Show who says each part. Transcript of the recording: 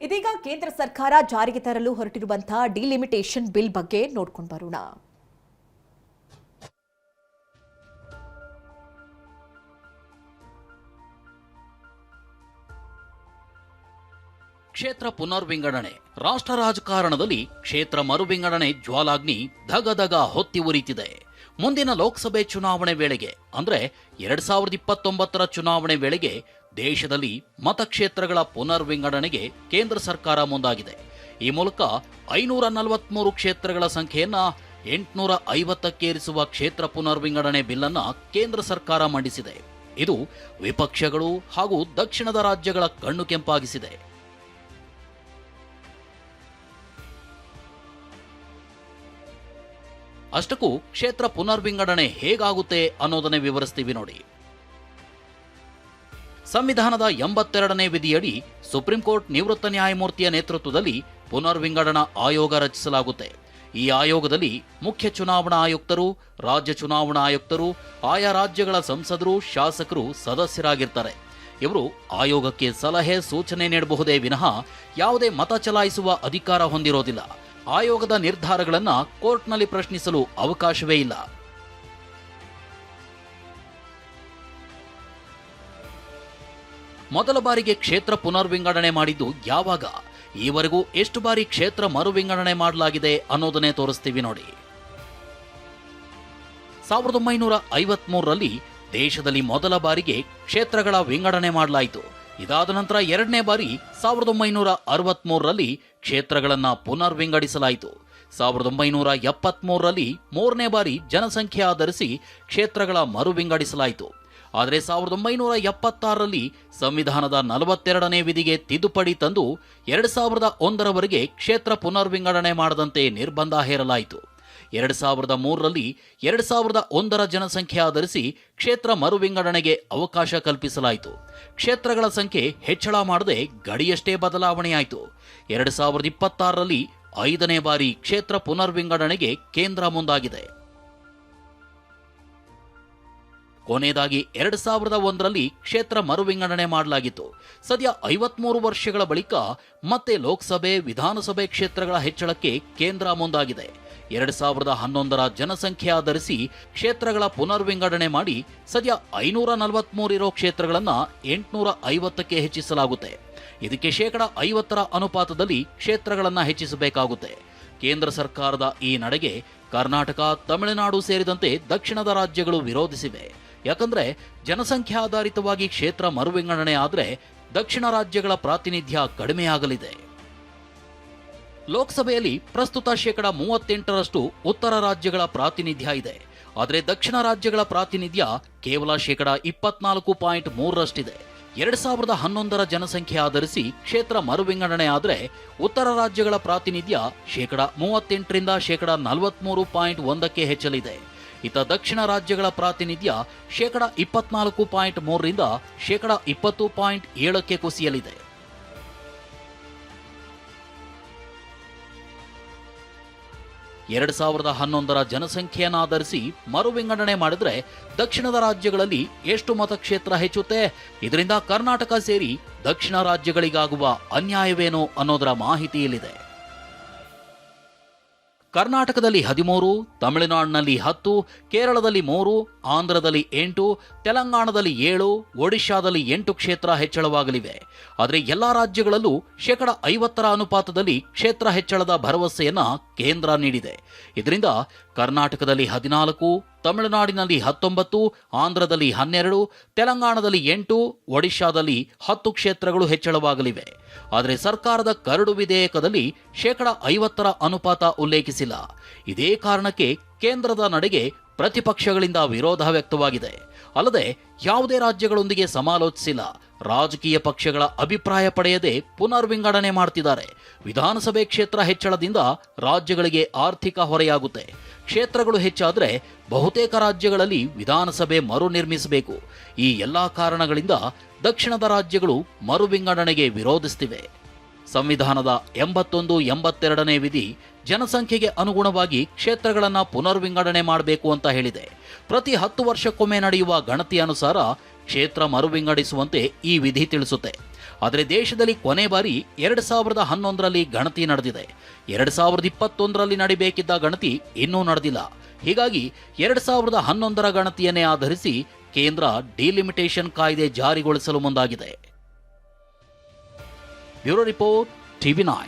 Speaker 1: ಇದೀಗ ಕೇಂದ್ರ ಸರ್ಕಾರ ಜಾರಿಗೆ ತರಲು ಹೊರಟಿರುವಂತಹ ಡಿಲಿಮಿಟೇಷನ್ ಬಿಲ್ ಬಗ್ಗೆ ನೋಡ್ಕೊಂಡು ಬರೋಣ.
Speaker 2: ಕ್ಷೇತ್ರ ಪುನರ್ವಿಂಗಡಣೆ. ರಾಷ್ಟ್ರ ರಾಜಕಾರಣದಲ್ಲಿ ಕ್ಷೇತ್ರ ಮರುವಿಂಗಡಣೆ ಜ್ವಾಲಾಗ್ನಿ ಧಗಧಗ ಹೊತ್ತಿ ಉರಿತಿದೆ. ಮುಂದಿನ ಲೋಕಸಭೆ ಚುನಾವಣೆ ವೇಳೆಗೆ ಅಂದ್ರೆ 2029ರ ಚುನಾವಣೆ ವೇಳೆಗೆ ದೇಶದಲ್ಲಿ ಮತಕ್ಷೇತ್ರಗಳ ಪುನರ್ವಿಂಗಡಣೆಗೆ ಕೇಂದ್ರ ಸರ್ಕಾರ ಮುಂದಾಗಿದೆ. ಈ ಮೂಲಕ 543 ಕ್ಷೇತ್ರಗಳ ಸಂಖ್ಯೆಯನ್ನ 850ಕ್ಕೇರಿಸುವ ಕ್ಷೇತ್ರ ಪುನರ್ವಿಂಗಡಣೆ ಬಿಲ್ ಅನ್ನ ಕೇಂದ್ರ ಸರ್ಕಾರ ಮಂಡಿಸಿದೆ. ಇದು ವಿಪಕ್ಷಗಳು ಹಾಗೂ ದಕ್ಷಿಣದ ರಾಜ್ಯಗಳ ಕಣ್ಣು ಕೆಂಪಾಗಿಸಿದೆ. ಅಷ್ಟಕ್ಕೂ ಕ್ಷೇತ್ರ ಪುನರ್ವಿಂಗಡಣೆ ಹೇಗಾಗುತ್ತೆ ಅನ್ನೋದನ್ನೇ ವಿವರಿಸ್ತೀವಿ ನೋಡಿ. ಸಂವಿಧಾನದ 82ನೇ ವಿಧಿಯಡಿ ಸುಪ್ರೀಂ ಕೋರ್ಟ್ ನಿವೃತ್ತ ನ್ಯಾಯಮೂರ್ತಿಯ ನೇತೃತ್ವದಲ್ಲಿ ಪುನರ್ವಿಂಗಡಣಾ ಆಯೋಗ ರಚಿಸಲಾಗುತ್ತೆ. ಈ ಆಯೋಗದಲ್ಲಿ ಮುಖ್ಯ ಚುನಾವಣಾ ಆಯುಕ್ತರು, ರಾಜ್ಯ ಚುನಾವಣಾ ಆಯುಕ್ತರು, ಆಯಾ ರಾಜ್ಯಗಳ ಸಂಸದರು, ಶಾಸಕರು ಸದಸ್ಯರಾಗಿರ್ತಾರೆ. ಇವರು ಆಯೋಗಕ್ಕೆ ಸಲಹೆ ಸೂಚನೆ ನೀಡಬಹುದೇ ವಿನಃ ಯಾವುದೇ ಮತ ಚಲಾಯಿಸುವ ಅಧಿಕಾರ ಹೊಂದಿರೋದಿಲ್ಲ. ಆಯೋಗದ ನಿರ್ಧಾರಗಳನ್ನು ಕೋರ್ಟ್ನಲ್ಲಿ ಪ್ರಶ್ನಿಸಲು ಅವಕಾಶವೇ ಇಲ್ಲ. ಮೊದಲ ಬಾರಿಗೆ ಕ್ಷೇತ್ರ ಪುನರ್ವಿಂಗಡಣೆ ಮಾಡಿದ್ದು ಯಾವಾಗ? ಈವರೆಗೂ ಎಷ್ಟು ಬಾರಿ ಕ್ಷೇತ್ರ ಮರುವಿಂಗಡಣೆ ಮಾಡಲಾಗಿದೆ ಅನ್ನೋದನ್ನೇ ತೋರಿಸ್ತೀವಿ ನೋಡಿ. 1953ರಲ್ಲಿ ದೇಶದಲ್ಲಿ ಮೊದಲ ಬಾರಿಗೆ ಕ್ಷೇತ್ರಗಳ ವಿಂಗಡಣೆ ಮಾಡಲಾಯಿತು. ಇದಾದ ನಂತರ ಎರಡನೇ ಬಾರಿ 1963ರಲ್ಲಿ ಕ್ಷೇತ್ರಗಳನ್ನ ಪುನರ್ವಿಂಗಡಿಸಲಾಯಿತು. 1973ರಲ್ಲಿ ಮೂರನೇ ಬಾರಿ ಜನಸಂಖ್ಯೆ ಆಧರಿಸಿ ಕ್ಷೇತ್ರಗಳ ಮರುವಿಂಗಡಿಸಲಾಯಿತು. ಆದರೆ 1976ರಲ್ಲಿ ಸಂವಿಧಾನದ 42ನೇ ವಿಧಿಗೆ ತಿದ್ದುಪಡಿ ತಂದು 2001ರವರೆಗೆ ಕ್ಷೇತ್ರ ಪುನರ್ವಿಂಗಡಣೆ ಮಾಡದಂತೆ ನಿರ್ಬಂಧ ಹೇರಲಾಯಿತು. 2003ರಲ್ಲಿ 2001ರ ಜನಸಂಖ್ಯೆ ಆಧರಿಸಿ ಕ್ಷೇತ್ರ ಮರುವಿಂಗಡಣೆಗೆ ಅವಕಾಶ ಕಲ್ಪಿಸಲಾಯಿತು. ಕ್ಷೇತ್ರಗಳ ಸಂಖ್ಯೆ ಹೆಚ್ಚಳ ಮಾಡದೆ ಗಡಿಯಷ್ಟೇ ಬದಲಾವಣೆಯಾಯಿತು. 2026ರಲ್ಲಿ 5ನೇ ಬಾರಿ ಕ್ಷೇತ್ರ ಪುನರ್ವಿಂಗಡಣೆಗೆ ಕೇಂದ್ರ ಮುಂದಾಗಿದೆ. ಕೊನೆಯದಾಗಿ 2001ರಲ್ಲಿ ಕ್ಷೇತ್ರ ಮರುವಿಂಗಡಣೆ ಮಾಡಲಾಗಿತ್ತು. ಸದ್ಯ 53 ವರ್ಷಗಳ ಬಳಿಕ ಮತ್ತೆ ಲೋಕಸಭೆ, ವಿಧಾನಸಭೆ ಕ್ಷೇತ್ರಗಳ ಹೆಚ್ಚಳಕ್ಕೆ ಕೇಂದ್ರ ಮುಂದಾಗಿದೆ. 2011ರ ಜನಸಂಖ್ಯೆ ಆಧರಿಸಿ ಕ್ಷೇತ್ರಗಳ ಪುನರ್ವಿಂಗಡಣೆ ಮಾಡಿ ಸದ್ಯ 543 ಇರೋ ಕ್ಷೇತ್ರಗಳನ್ನು 850ಕ್ಕೆ ಹೆಚ್ಚಿಸಲಾಗುತ್ತೆ. ಇದಕ್ಕೆ 50% ಅನುಪಾತದಲ್ಲಿ ಕ್ಷೇತ್ರಗಳನ್ನು ಹೆಚ್ಚಿಸಬೇಕಾಗುತ್ತೆ. ಕೇಂದ್ರ ಸರ್ಕಾರದ ಈ ನಡೆಗೆ ಕರ್ನಾಟಕ, ತಮಿಳುನಾಡು ಸೇರಿದಂತೆ ದಕ್ಷಿಣದ ರಾಜ್ಯಗಳು ವಿರೋಧಿಸಿವೆ. ಯಾಕಂದ್ರೆ ಜನಸಂಖ್ಯಾಧಾರಿತವಾಗಿ ಕ್ಷೇತ್ರ ಮರುವಿಂಗಡಣೆ ಆದರೆ ದಕ್ಷಿಣ ರಾಜ್ಯಗಳ ಪ್ರಾತಿನಿಧ್ಯ ಕಡಿಮೆಯಾಗಲಿದೆ. ಲೋಕಸಭೆಯಲ್ಲಿ ಪ್ರಸ್ತುತ 38% ಉತ್ತರ ರಾಜ್ಯಗಳ ಪ್ರಾತಿನಿಧ್ಯ ಇದೆ. ಆದರೆ ದಕ್ಷಿಣ ರಾಜ್ಯಗಳ ಪ್ರಾತಿನಿಧ್ಯ ಕೇವಲ 24.3ರಷ್ಟಿದೆ. 2011ರ ಜನಸಂಖ್ಯೆ ಆಧರಿಸಿ ಕ್ಷೇತ್ರ ಮರುವಿಂಗಡಣೆ ಆದರೆ ಉತ್ತರ ರಾಜ್ಯಗಳ ಪ್ರಾತಿನಿಧ್ಯ 38ರಿಂದ 43.1ಕ್ಕೆ ಹೆಚ್ಚಲಿದೆ. ಇತ ದಕ್ಷಿಣ ರಾಜ್ಯಗಳ ಪ್ರಾತಿನಿಧ್ಯ 24.3ರಿಂದ 20.7ಕ್ಕೆ ಕುಸಿಯಲಿದೆ. ರ ಜನಸಂಖ್ಯೆಯನ್ನಾಧರಿಸಿ ಮರುವಿಂಗಡಣೆ ಮಾಡಿದ್ರೆ ದಕ್ಷಿಣದ ರಾಜ್ಯಗಳಲ್ಲಿ ಎಷ್ಟು ಮತಕ್ಷೇತ್ರ ಹೆಚ್ಚುತ್ತೆ? ಇದರಿಂದ ಕರ್ನಾಟಕ ಸೇರಿ ದಕ್ಷಿಣ ರಾಜ್ಯಗಳಿಗಾಗುವ ಅನ್ಯಾಯವೇನು ಅನ್ನೋದರ ಮಾಹಿತಿ ಇಲ್ಲಿದೆ. ಕರ್ನಾಟಕದಲ್ಲಿ 13, ತಮಿಳುನಾಡಿನಲ್ಲಿ 10, ಕೇರಳದಲ್ಲಿ 3, ಆಂಧ್ರದಲ್ಲಿ 8, ತೆಲಂಗಾಣದಲ್ಲಿ 7, ಒಡಿಶಾದಲ್ಲಿ 8 ಕ್ಷೇತ್ರ ಹೆಚ್ಚಳವಾಗಲಿವೆ. ಆದರೆ ಎಲ್ಲಾ ರಾಜ್ಯಗಳಲ್ಲೂ 50% ಅನುಪಾತದಲ್ಲಿ ಕ್ಷೇತ್ರ ಹೆಚ್ಚಳದ ಭರವಸೆಯನ್ನ ಕೇಂದ್ರ ನೀಡಿದೆ. ಇದರಿಂದ ಕರ್ನಾಟಕದಲ್ಲಿ 14, ತಮಿಳುನಾಡಿನಲ್ಲಿ 19, ಆಂಧ್ರದಲ್ಲಿ 12, ತೆಲಂಗಾಣದಲ್ಲಿ 8, ಒಡಿಶಾದಲ್ಲಿ 10 ಕ್ಷೇತ್ರಗಳು ಹೆಚ್ಚಳವಾಗಲಿವೆ. ಆದರೆ ಸರ್ಕಾರದ ಕರಡು ವಿಧೇಯಕದಲ್ಲಿ 50% ಅನುಪಾತ ಉಲ್ಲೇಖಿಸಿಲ್ಲ. ಇದೇ ಕಾರಣಕ್ಕೆ ಕೇಂದ್ರದ ನಡೆಗೆ ಪ್ರತಿಪಕ್ಷಗಳಿಂದ ವಿರೋಧ ವ್ಯಕ್ತವಾಗಿದೆ. ಅಲ್ಲದೆ ಯಾವುದೇ ರಾಜ್ಯಗಳೊಂದಿಗೆ ಸಮಾಲೋಚಿಸಿಲ್ಲ. ರಾಜಕೀಯ ಪಕ್ಷಗಳ ಅಭಿಪ್ರಾಯ ಪಡೆಯದೆ ಪುನರ್ವಿಂಗಡಣೆ ಮಾಡ್ತಿದ್ದಾರೆ. ವಿಧಾನಸಭೆ ಕ್ಷೇತ್ರ ಹೆಚ್ಚಳದಿಂದ ರಾಜ್ಯಗಳಿಗೆ ಆರ್ಥಿಕ ಹೊರೆಯಾಗುತ್ತೆ. ಕ್ಷೇತ್ರಗಳು ಹೆಚ್ಚಾದರೆ ಬಹುತೇಕ ರಾಜ್ಯಗಳಲ್ಲಿ ವಿಧಾನಸಭೆ ಮರು ನಿರ್ಮಿಸಬೇಕು. ಈ ಎಲ್ಲಾ ಕಾರಣಗಳಿಂದ ದಕ್ಷಿಣದ ರಾಜ್ಯಗಳು ಮರುವಿಂಗಡಣೆಗೆ ವಿರೋಧಿಸುತ್ತಿವೆ. ಸಂವಿಧಾನದ 81, 82ನೇ ವಿಧಿ ಜನಸಂಖ್ಯೆಗೆ ಅನುಗುಣವಾಗಿ ಕ್ಷೇತ್ರಗಳನ್ನು ಪುನರ್ವಿಂಗಡಣೆ ಮಾಡಬೇಕು ಅಂತ ಹೇಳಿದೆ. ಪ್ರತಿ 10 ವರ್ಷಕ್ಕೊಮ್ಮೆ ನಡೆಯುವ ಗಣತಿ ಅನುಸಾರ ಕ್ಷೇತ್ರ ಮರುವಿಂಗಡಿಸುವಂತೆ ಈ ವಿಧಿ ತಿಳಿಸುತ್ತೆ. ಆದರೆ ದೇಶದಲ್ಲಿ ಕೊನೆ ಬಾರಿ 2011ರಲ್ಲಿ ಗಣತಿ ನಡೆದಿದೆ. 2021ರಲ್ಲಿ ನಡಿಬೇಕಿದ್ದ ಗಣತಿ ಇನ್ನೂ ನಡೆದಿಲ್ಲ. ಹೀಗಾಗಿ 2011ರ ಗಣತಿಯನ್ನೇ ಆಧರಿಸಿ ಕೇಂದ್ರ ಡಿಲಿಮಿಟೇಷನ್ ಕಾಯ್ದೆ ಜಾರಿಗೊಳಿಸಲು ಮುಂದಾಗಿದೆ. Bureau report, TV9.